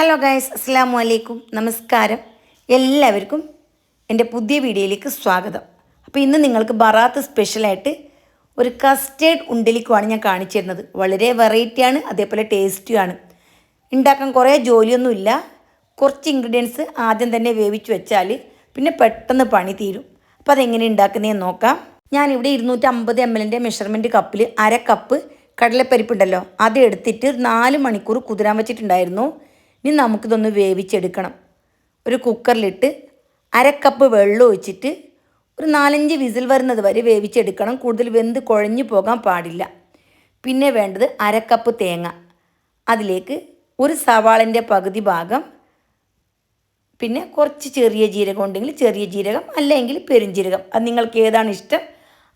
Hello guys, അസ്സലാമു അലൈക്കും, നമസ്കാരം. എല്ലാവർക്കും എൻ്റെ പുതിയ വീഡിയോയിലേക്ക് സ്വാഗതം. അപ്പോൾ ഇന്ന് നിങ്ങൾക്ക് ബറാത്ത് സ്പെഷ്യലായിട്ട് ഒരു കസ്റ്റേർഡ് ഉണ്ടലിക്കുമാണ് ഞാൻ കാണിച്ചു തരുന്നത്. വളരെ വെറൈറ്റിയാണ്, അതേപോലെ ടേസ്റ്റിയാണ്. ഉണ്ടാക്കാൻ കുറേ ജോലിയൊന്നുമില്ല. കുറച്ച് ഇൻഗ്രീഡിയൻസ് ആദ്യം തന്നെ വേവിച്ച് വെച്ചാൽ പിന്നെ പെട്ടെന്ന് പണി തീരും. അപ്പോൾ അതെങ്ങനെ ഉണ്ടാക്കുന്നതെന്ന് നോക്കാം. ഞാനിവിടെ 250 ml മെഷർമെൻറ്റ് കപ്പിൽ അര കപ്പ് കടലപ്പരിപ്പുണ്ടല്ലോ, അത് എടുത്തിട്ട് 4 മണിക്കൂർ കുതിരാൻ വെച്ചിട്ടുണ്ടായിരുന്നു. ഇനി നമുക്കിതൊന്ന് വേവിച്ചെടുക്കണം. ഒരു കുക്കറിലിട്ട് അര കപ്പ് വെള്ളം ഒഴിച്ചിട്ട് ഒരു 4-5 വിസിൽ വരുന്നത് വരെ വേവിച്ചെടുക്കണം. കൂടുതൽ വെന്ത് കുഴഞ്ഞു പോകാൻ പാടില്ല. പിന്നെ വേണ്ടത് അര കപ്പ് തേങ്ങ, അതിലേക്ക് ഒരു സവാളൻ്റെ പകുതി ഭാഗം, പിന്നെ കുറച്ച് ചെറിയ ജീരകം ഉണ്ടെങ്കിൽ ചെറിയ ജീരകം, അല്ലെങ്കിൽ പെരുംജീരകം, അത് നിങ്ങൾക്ക് ഏതാണ് ഇഷ്ടം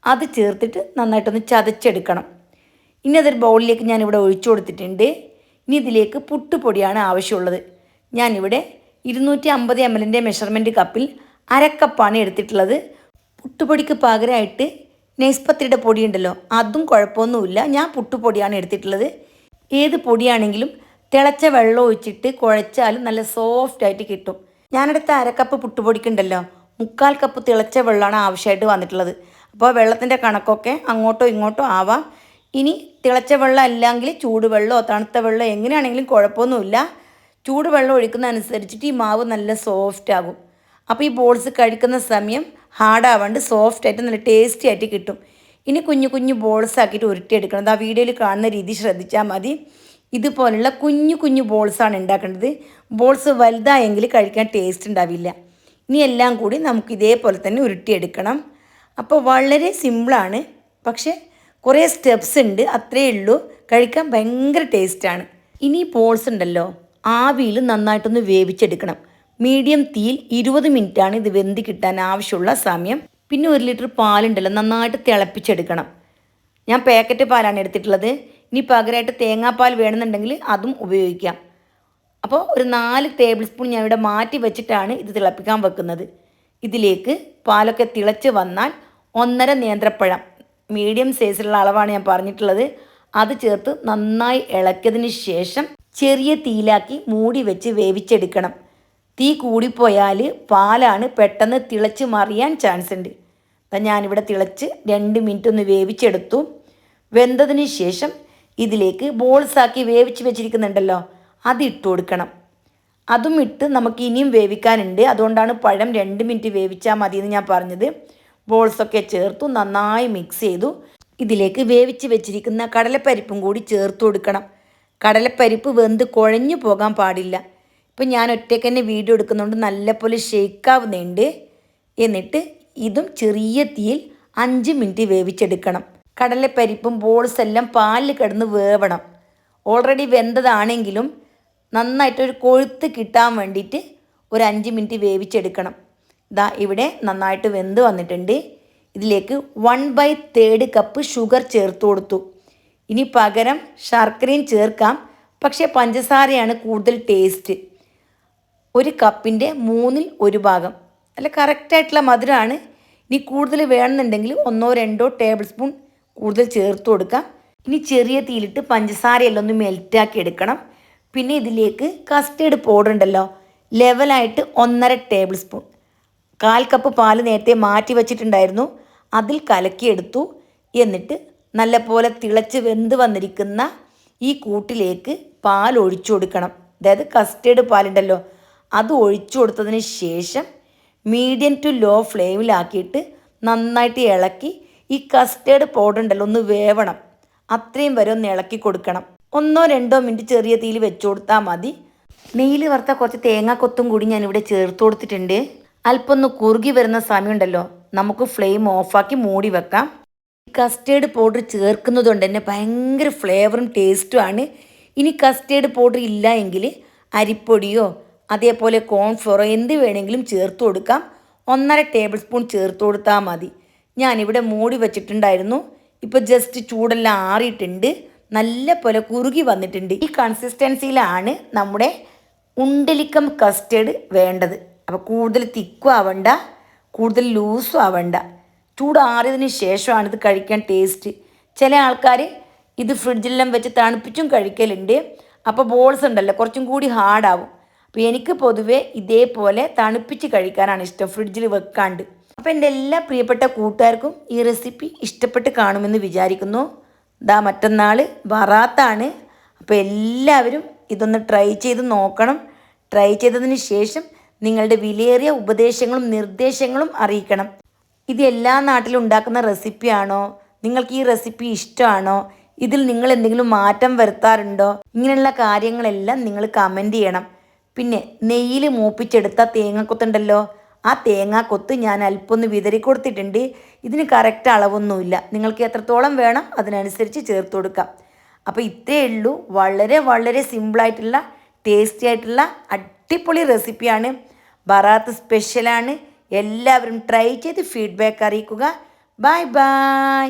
അത് ചേർത്തിട്ട് നന്നായിട്ടൊന്ന് ചതച്ചെടുക്കണം. ഇനി അതൊരു ബൗളിലേക്ക് ഞാനിവിടെ ഒഴിച്ചു കൊടുത്തിട്ടുണ്ട്. ഇനി ഇതിലേക്ക് പുട്ടുപൊടിയാണ് ആവശ്യമുള്ളത്. ഞാനിവിടെ 250 ml മെഷർമെൻറ്റ് കപ്പിൽ അരക്കപ്പാണ് എടുത്തിട്ടുള്ളത്. പുട്ടുപൊടിക്ക് പകരമായിട്ട് നെയ്സ്പത്തിരിയുടെ പൊടി ഉണ്ടല്ലോ, അതും കുഴപ്പമൊന്നുമില്ല. ഞാൻ പുട്ടുപൊടിയാണ് എടുത്തിട്ടുള്ളത്. ഏത് പൊടിയാണെങ്കിലും തിളച്ച വെള്ളം ഒഴിച്ചിട്ട് കുഴച്ചാലും നല്ല സോഫ്റ്റായിട്ട് കിട്ടും. ഞാനെടുത്ത അരക്കപ്പ് പുട്ടുപൊടിക്കുണ്ടല്ലോ 3/4 കപ്പ് തിളച്ച വെള്ളമാണ് ആവശ്യമായിട്ട് വന്നിട്ടുള്ളത്. അപ്പോൾ വെള്ളത്തിൻ്റെ കണക്കൊക്കെ അങ്ങോട്ടോ ഇങ്ങോട്ടോ ആവാം. ഇനി തിളച്ച വെള്ളം അല്ലെങ്കിൽ ചൂടുവെള്ളമോ തണുത്ത വെള്ളമോ എങ്ങനെയാണെങ്കിലും കുഴപ്പമൊന്നുമില്ല. ചൂടുവെള്ളം ഒഴിക്കുന്ന അനുസരിച്ചിട്ട് ഈ മാവ് നല്ല സോഫ്റ്റ് ആകും. അപ്പോൾ ഈ ബോൾസ് കഴിക്കുന്ന സമയം ഹാർഡാവാണ്ട് സോഫ്റ്റായിട്ട് നല്ല ടേസ്റ്റി ആയിട്ട് കിട്ടും. ഇനി കുഞ്ഞു കുഞ്ഞു ബോൾസ് ആക്കിയിട്ട് ഉരുട്ടിയെടുക്കണം. ആ വീഡിയോയിൽ കാണുന്ന രീതി ശ്രദ്ധിച്ചാൽ മതി. ഇതുപോലുള്ള കുഞ്ഞു കുഞ്ഞു ബോൾസാണ് ഉണ്ടാക്കേണ്ടത്. ബോൾസ് വലുതായെങ്കിൽ കഴിക്കാൻ ടേസ്റ്റ് ഉണ്ടാവില്ല. ഇനി എല്ലാം കൂടി നമുക്ക് ഇതേപോലെ തന്നെ ഉരുട്ടിയെടുക്കണം. അപ്പോൾ വളരെ സിമ്പിളാണ്, പക്ഷേ കുറേ സ്റ്റെപ്സ് ഉണ്ട്, അത്രയേ ഉള്ളൂ. കഴിക്കാൻ ഭയങ്കര ടേസ്റ്റാണ്. ഇനി ബോൾസ് ഉണ്ടല്ലോ ആവിയിൽ നന്നായിട്ടൊന്ന് വേവിച്ചെടുക്കണം. മീഡിയം തീയിൽ 20 മിനിറ്റാണ് ഇത് വെന്ത് കിട്ടാൻ ആവശ്യമുള്ള സമയം. പിന്നെ 1 ലിറ്റർ പാലുണ്ടല്ലോ നന്നായിട്ട് തിളപ്പിച്ചെടുക്കണം. ഞാൻ പാക്കറ്റ് പാലാണ് എടുത്തിട്ടുള്ളത്. ഇനി പകരമായിട്ട് തേങ്ങാപ്പാൽ വേണമെന്നുണ്ടെങ്കിൽ അതും ഉപയോഗിക്കാം. അപ്പോൾ ഒരു 4 ടേബിൾ സ്പൂൺ ഞാനിവിടെ മാറ്റി വെച്ചിട്ടാണ് ഇത് തിളപ്പിക്കാൻ വെക്കുന്നത്. ഇതിലേക്ക് പാലൊക്കെ തിളച്ച് വന്നാൽ 1.5 നേന്ത്രപ്പഴം, മീഡിയം സൈസിലുള്ള അളവാണ് ഞാൻ പറഞ്ഞിട്ടുള്ളത്, അത് ചേർത്ത് നന്നായി ഇളക്കിയതിന് ശേഷം ചെറിയ തീയിലാക്കി മൂടി വെച്ച് വേവിച്ചെടുക്കണം. തീ കൂടിപ്പോയാൽ പാലാണ് പെട്ടെന്ന് തിളച്ച് മറിയാൻ ചാൻസ് ഉണ്ട്. ഞാനിവിടെ തിളച്ച് 2 മിനിറ്റ് ഒന്ന് വേവിച്ചെടുത്തു. വെന്തതിന് ശേഷം ഇതിലേക്ക് ബോൾസാക്കി വേവിച്ച് വെച്ചിരിക്കുന്നുണ്ടല്ലോ, അത് ഇട്ട് കൊടുക്കണം. അതും ഇട്ട് നമുക്ക് ഇനിയും വേവിക്കാനുണ്ട്. അതുകൊണ്ടാണ് പഴം 2 മിനിറ്റ് വേവിച്ചാൽ മതിയെന്ന് ഞാൻ പറഞ്ഞത്. ബോൾസൊക്കെ ചേർത്തു നന്നായി മിക്സ് ചെയ്തു. ഇതിലേക്ക് വേവിച്ച് വെച്ചിരിക്കുന്ന കടലപ്പരിപ്പും കൂടി ചേർത്ത് കൊടുക്കണം. കടലപ്പരിപ്പ് വെന്ത് കുഴഞ്ഞു പോകാൻ പാടില്ല. ഇപ്പം ഞാൻ ഒറ്റയ്ക്ക് തന്നെ വീഡിയോ എടുക്കുന്നതുകൊണ്ട് നല്ലപോലെ ഷേക്കാവുന്നുണ്ട്. എന്നിട്ട് ഇതും ചെറിയ തീയിൽ 5 മിനിറ്റ് വേവിച്ചെടുക്കണം. കടലപ്പരിപ്പും ബോൾസ് എല്ലാം പാലിൽ കിടന്ന് വേവണം. ഓൾറെഡി വെന്തതാണെങ്കിലും നന്നായിട്ടൊരു കൊഴുത്ത് കിട്ടാൻ വേണ്ടിയിട്ട് ഒരു 5 മിനിറ്റ് വേവിച്ചെടുക്കണം. ഇവിടെ നന്നായിട്ട് വെന്ത് വന്നിട്ടുണ്ട്. ഇതിലേക്ക് 1/3 കപ്പ് ഷുഗർ ചേർത്ത് കൊടുത്തു. ഇനി പകരം ശർക്കരയും ചേർക്കാം, പക്ഷേ പഞ്ചസാരയാണ് കൂടുതൽ ടേസ്റ്റ്. 1 കപ്പിൻ്റെ 1/3 ഭാഗം അല്ല, കറക്റ്റായിട്ടുള്ള മധുരമാണ്. ഇനി കൂടുതൽ വേണമെന്നുണ്ടെങ്കിൽ 1-2 ടേബിൾ സ്പൂൺ കൂടുതൽ ചേർത്ത് കൊടുക്കാം. ഇനി ചെറിയ തീയിലിട്ട് പഞ്ചസാരയെല്ലാം ഒന്ന് മെൽറ്റാക്കി എടുക്കണം. പിന്നെ ഇതിലേക്ക് കസ്റ്റേർഡ് പൗഡർ ഉണ്ടല്ലോ, ലെവലായിട്ട് 1.5 ടേബിൾ സ്പൂൺ. 1/4 കപ്പ് പാൽ നേരത്തെ മാറ്റി വച്ചിട്ടുണ്ടായിരുന്നു, അതിൽ കലക്കിയെടുത്തു. എന്നിട്ട് നല്ലപോലെ തിളച്ച് വെന്ത് വന്നിരിക്കുന്ന ഈ കൂട്ടിലേക്ക് പാൽ ഒഴിച്ചു കൊടുക്കണം. അതായത് കസ്റ്റേർഡ് പാലുണ്ടല്ലോ, അത് ഒഴിച്ചു കൊടുത്തതിന് ശേഷം മീഡിയം ടു ലോ ഫ്ലെയിമിലാക്കിയിട്ട് നന്നായിട്ട് ഇളക്കി ഈ കസ്റ്റേർഡ് പൗഡർ ഉണ്ടല്ലോ ഒന്ന് വേവണം. അത്രയും വരെ ഒന്ന് ഇളക്കി കൊടുക്കണം. 1-2 മിനിറ്റ് ചെറിയ തീയിൽ വെച്ച് കൊടുത്താൽ മതി. നെയ്യിൽ വറുത്ത കുറച്ച് തേങ്ങാക്കൊത്തും കൂടി ഞാനിവിടെ ചേർത്ത് കൊടുത്തിട്ടുണ്ട്. അല്പം ഒന്ന് കുറുകി വരുന്ന സമയമുണ്ടല്ലോ, നമുക്ക് ഫ്ലെയിം ഓഫാക്കി മൂടി വെക്കാം. കസ്റ്റേർഡ് പൗഡർ ചേർക്കുന്നത് കൊണ്ട് തന്നെ ഭയങ്കര ഫ്ലേവറും ടേസ്റ്റുമാണ്. ഇനി കസ്റ്റേർഡ് പൗഡർ ഇല്ല എങ്കിൽ അരിപ്പൊടിയോ അതേപോലെ കോൺഫ്ലോറോ എന്ത് വേണമെങ്കിലും ചേർത്ത് കൊടുക്കാം. 1.5 ടേബിൾ സ്പൂൺ ചേർത്ത് കൊടുത്താൽ മതി. ഞാനിവിടെ മൂടി വെച്ചിട്ടുണ്ടായിരുന്നു. ഇപ്പോൾ ജസ്റ്റ് ചൂടെല്ലാം ആറിയിട്ടുണ്ട്, നല്ല പോലെ കുറുകി വന്നിട്ടുണ്ട്. ഈ കൺസിസ്റ്റൻസിയിലാണ് നമ്മുടെ ഉണ്ടലിക്കം കസ്റ്റേർഡ് വേണ്ടത്. അപ്പോൾ കൂടുതൽ തിക്കും ആവണ്ട, കൂടുതൽ ലൂസും ആവണ്ട. ചൂടാറിയതിന് ശേഷമാണ് ഇത് കഴിക്കാൻ ടേസ്റ്റ്. ചില ആൾക്കാർ ഇത് ഫ്രിഡ്ജിലെല്ലാം വെച്ച് തണുപ്പിച്ചും കഴിക്കലുണ്ട്. അപ്പോൾ ബോൾസ് ഉണ്ടല്ലോ കുറച്ചും കൂടി ഹാർഡാവും. അപ്പോൾ എനിക്ക് പൊതുവേ ഇതേപോലെ തണുപ്പിച്ച് കഴിക്കാനാണ് ഇഷ്ടം, ഫ്രിഡ്ജിൽ വെക്കാണ്ട്. അപ്പോൾ എൻ്റെ എല്ലാ പ്രിയപ്പെട്ട കൂട്ടുകാർക്കും ഈ റെസിപ്പി ഇഷ്ടപ്പെട്ട് കാണുമെന്ന് വിചാരിക്കുന്നു. മറ്റന്നാൾ ബറാത്താണ്. അപ്പോൾ എല്ലാവരും ഇതൊന്ന് ട്രൈ ചെയ്ത് നോക്കണം. ട്രൈ ചെയ്തതിന് ശേഷം നിങ്ങളുടെ വിലയേറിയ ഉപദേശങ്ങളും നിർദ്ദേശങ്ങളും അറിയിക്കണം. ഇത് എല്ലാ നാട്ടിലും ഉണ്ടാക്കുന്ന റെസിപ്പിയാണോ, നിങ്ങൾക്ക് ഈ റെസിപ്പി ഇഷ്ടമാണോ, ഇതിൽ നിങ്ങൾ എന്തെങ്കിലും മാറ്റം വരുത്താറുണ്ടോ, ഇങ്ങനെയുള്ള കാര്യങ്ങളെല്ലാം നിങ്ങൾ കമൻറ്റ് ചെയ്യണം. പിന്നെ നെയ്യിൽ മൂപ്പിച്ചെടുത്ത തേങ്ങാക്കൊത്തുണ്ടല്ലോ, ആ തേങ്ങാക്കൊത്ത് ഞാൻ അല്പം ഒന്ന് വിതറി കൊടുത്തിട്ടുണ്ട്. ഇതിന് കറക്റ്റ് അളവൊന്നുമില്ല, നിങ്ങൾക്ക് എത്രത്തോളം വേണം അതിനനുസരിച്ച് ചേർത്ത് കൊടുക്കാം. അപ്പോൾ ഇത്രയേ ഉള്ളൂ. വളരെ വളരെ സിമ്പിളായിട്ടുള്ള ടേസ്റ്റി ആയിട്ടുള്ള അടിപൊളി റെസിപ്പിയാണ്. ബറാത്ത് സ്പെഷ്യലാണ്. എല്ലാവരും ട്രൈ ചെയ്ത് ഫീഡ്ബാക്ക് അറിയിക്കുക. Bye bye.